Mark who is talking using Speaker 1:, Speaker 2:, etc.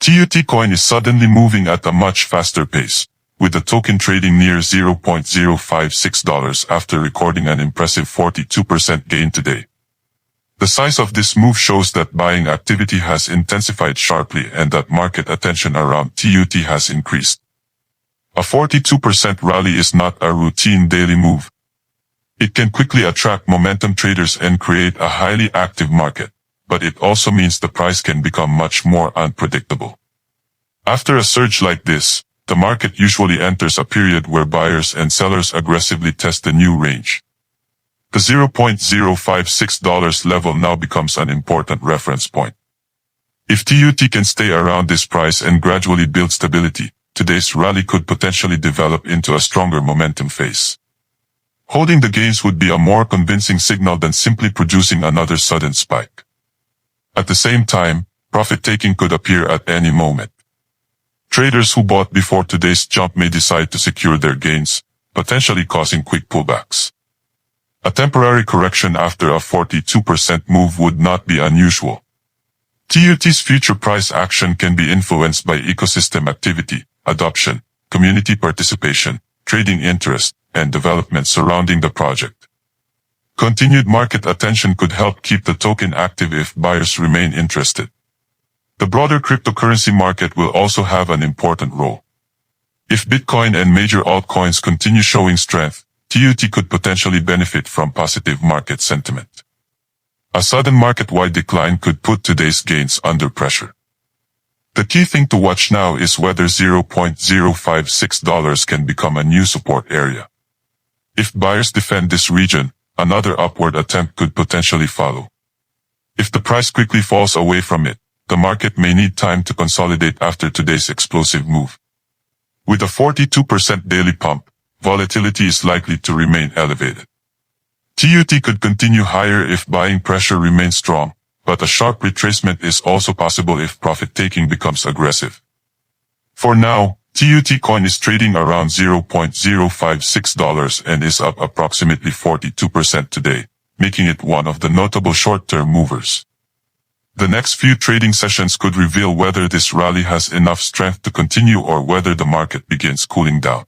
Speaker 1: TUT coin is suddenly moving at a much faster pace, with the token trading near $0.056 after recording an impressive 42% gain today. The size of this move shows that buying activity has intensified sharply and that market attention around TUT has increased. A 42% rally is not a routine daily move. It can quickly attract momentum traders and create a highly active market, but it also means the price can become much more unpredictable. After a surge like this, the market usually enters a period where buyers and sellers aggressively test the new range. The $0.056 level now becomes an important reference point. If TUT can stay around this price and gradually build stability, today's rally could potentially develop into a stronger momentum phase. Holding the gains would be a more convincing signal than simply producing another sudden spike. At the same time, profit-taking could appear at any moment. Traders who bought before today's jump may decide to secure their gains, potentially causing quick pullbacks. A temporary correction after a 42% move would not be unusual. TUT's future price action can be influenced by ecosystem activity, adoption, community participation, trading interest, and development surrounding the project. Continued market attention could help keep the token active if buyers remain interested. The broader cryptocurrency market will also have an important role. If Bitcoin and major altcoins continue showing strength, TUT could potentially benefit from positive market sentiment. A sudden market-wide decline could put today's gains under pressure. The key thing to watch now is whether $0.056 can become a new support area. If buyers defend this region, another upward attempt could potentially follow. If the price quickly falls away from it, the market may need time to consolidate after today's explosive move. With a 42% daily pump, volatility is likely to remain elevated. TUT could continue higher if buying pressure remains strong, but a sharp retracement is also possible if profit-taking becomes aggressive. For now, TUT coin is trading around $0.056 and is up approximately 42% today, making it one of the notable short-term movers. The next few trading sessions could reveal whether this rally has enough strength to continue or whether the market begins cooling down.